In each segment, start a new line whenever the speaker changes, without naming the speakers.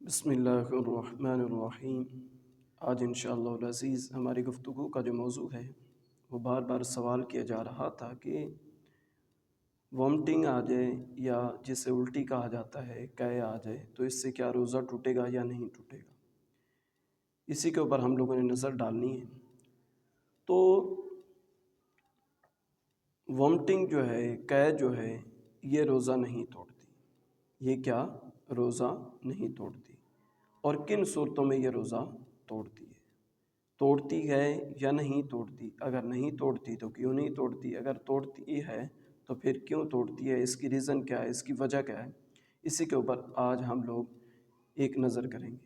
بسم اللہ الرحمن الرحیم۔ آج انشاءاللہ العزیز ہماری گفتگو کا جو موضوع ہے وہ بار بار سوال کیا جا رہا تھا کہ وامٹنگ آ جائے یا جسے الٹی کہا جاتا ہے قے آ جائے تو اس سے کیا روزہ ٹوٹے گا یا نہیں ٹوٹے گا، اسی کے اوپر ہم لوگوں نے نظر ڈالنی ہے۔ تو وامٹنگ جو ہے قے جو ہے یہ روزہ نہیں توڑتی، یہ کیا روزہ نہیں توڑتی، اور کن صورتوں میں یہ روزہ توڑتی ہے یا نہیں توڑتی، اگر نہیں توڑتی تو کیوں نہیں توڑتی، اگر توڑتی ہے تو پھر کیوں توڑتی ہے، اس کی ریزن کیا ہے، اس کی وجہ کیا ہے، اسی کے اوپر آج ہم لوگ ایک نظر کریں گے۔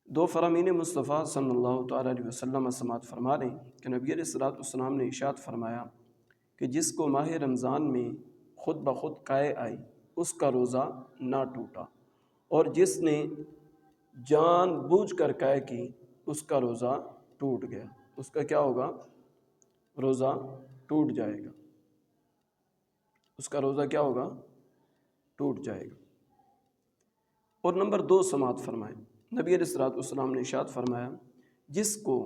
دو فرامین مصطفیٰ صلی اللہ تعالیٰ علیہ وسلم سماعت فرما رہے ہیں کہ نبی علیہ الصلوۃ والسلام نے ارشاد فرمایا کہ جس کو ماہ رمضان میں خود بخود قے آئی اس کا روزہ نہ ٹوٹا، اور جس نے جان بوجھ کر قے کی اس کا روزہ ٹوٹ گیا، اس کا کیا ہوگا، روزہ ٹوٹ جائے گا، اس کا روزہ کیا ہوگا، ٹوٹ جائے گا۔ اور نمبر 2 سماعت فرمائیں، نبی علیہ الصلوۃ والسلام نے ارشاد فرمایا جس کو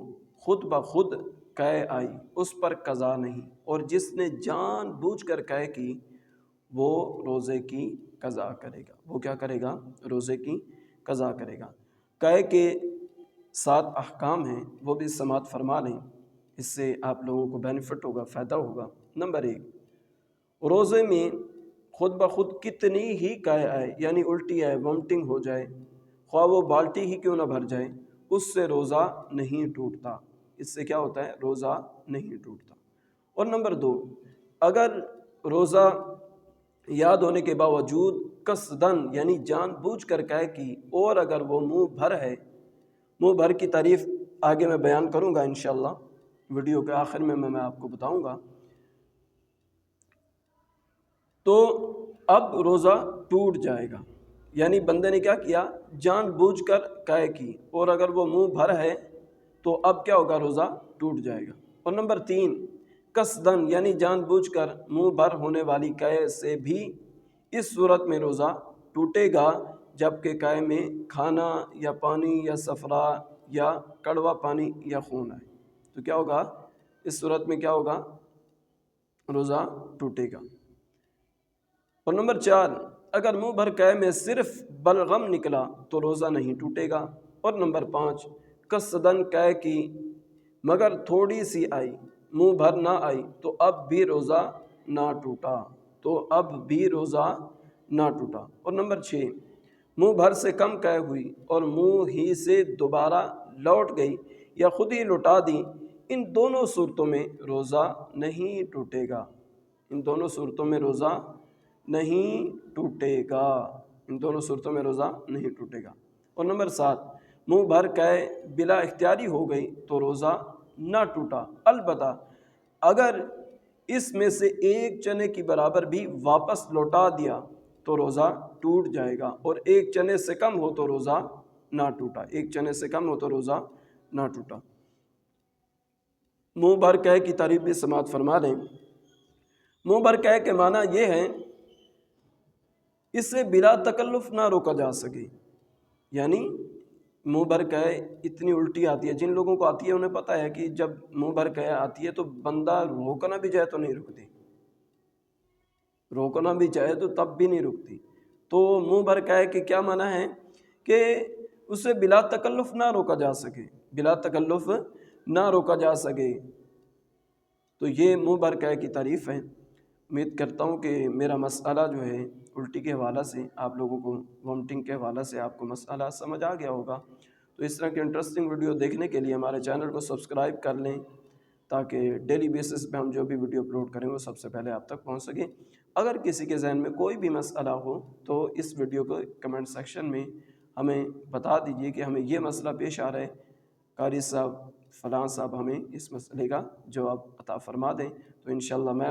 خود بخود قے آئی اس پر قضا نہیں، اور جس نے جان بوجھ کر قے کی وہ روزے کی قضا کرے گا، وہ کیا کرے گا، روزے کی قضا کرے گا۔ قے کے 7 احکام ہیں، وہ بھی سماعت فرما لیں، اس سے آپ لوگوں کو بینیفٹ ہوگا، فائدہ ہوگا۔ نمبر 1، روزے میں خود بخود کتنی ہی قے آئے یعنی الٹی آئے، وامٹنگ ہو جائے، خواہ وہ بالٹی ہی کیوں نہ بھر جائے، اس سے روزہ نہیں ٹوٹتا، اس سے کیا ہوتا ہے، روزہ نہیں ٹوٹتا۔ اور نمبر 2، اگر روزہ یاد ہونے کے باوجود قصدن یعنی جان بوجھ کر قے کی، اور اگر وہ منہ بھر ہے، منہ بھر کی تعریف آگے میں بیان کروں گا انشاءاللہ، ویڈیو کے آخر میں آپ کو بتاؤں گا، تو اب روزہ ٹوٹ جائے گا، یعنی بندے نے کیا کیا، جان بوجھ کر قے کی، اور اگر وہ منہ بھر ہے تو اب کیا ہوگا، روزہ ٹوٹ جائے گا۔ اور نمبر 3، قصدن یعنی جان بوجھ کر منہ بھر ہونے والی قے سے بھی اس صورت میں روزہ ٹوٹے گا جبکہ قے میں کھانا یا پانی یا صفرا یا کڑوا پانی یا خون آئے، تو کیا ہوگا، اس صورت میں کیا ہوگا، روزہ ٹوٹے گا۔ اور نمبر 4، اگر منہ بھر قے میں صرف بلغم نکلا تو روزہ نہیں ٹوٹے گا۔ اور نمبر 5، قصدن قے کی مگر تھوڑی سی آئی، منہ بھر نہ آئی تو اب بھی روزہ نہ ٹوٹا، اور نمبر 6، منہ بھر سے کم قے ہوئی اور منہ ہی سے دوبارہ لوٹ گئی یا خود ہی لوٹا دی، ان دونوں صورتوں میں روزہ نہیں ٹوٹے گا، ان دونوں صورتوں میں روزہ نہیں ٹوٹے گا، ان دونوں صورتوں میں روزہ نہیں ٹوٹے گا۔ اور نمبر 7، منہ بھر قے بلا اختیاری ہو گئی تو روزہ نہ ٹوٹا، البتہ اگر اس میں سے ایک چنے کی برابر بھی واپس لوٹا دیا تو روزہ ٹوٹ جائے گا، اور ایک چنے سے کم ہو تو روزہ نہ ٹوٹا، ایک چنے سے کم ہو تو روزہ نہ ٹوٹا۔ منہ بھر قے کی تعریف بھی سماعت فرما لیں۔ منہ بھر قے کے معنی یہ ہے اسے بلا تکلف نہ روکا جا سکے، یعنی منہ بھر قے اتنی الٹی آتی ہے، جن لوگوں کو آتی ہے انہیں پتہ ہے کہ جب منہ بھر قے آتی ہے تو بندہ روکنا بھی چاہے تو نہیں رکتی، روکنا بھی چاہے تو تب بھی نہیں رکتی۔ تو منہ بھر قے کے کیا معنی ہے کہ اسے بلا تکلف نہ روکا جا سکے، بلا تکلف نہ روکا جا سکے، تو یہ منہ بھر قے کی تعریف ہے۔ امید کرتا ہوں کہ میرا مسئلہ جو ہے الٹی کے حوالہ سے آپ لوگوں کو، وامٹنگ کے حوالہ سے آپ کو مسئلہ سمجھ آ گیا ہوگا۔ تو اس طرح کے انٹرسٹنگ ویڈیو دیکھنے کے لیے ہمارے چینل کو سبسکرائب کر لیں تاکہ ڈیلی بیسس پہ ہم جو بھی ویڈیو اپلوڈ کریں وہ سب سے پہلے آپ تک پہنچ سکیں۔ اگر کسی کے ذہن میں کوئی بھی مسئلہ ہو تو اس ویڈیو کو کمنٹ سیکشن میں ہمیں بتا دیجئے کہ ہمیں یہ مسئلہ پیش آ رہا ہے، قاری صاحب فلاں صاحب ہمیں اس مسئلے کا جواب عطا فرما دیں، تو انشاءاللہ میں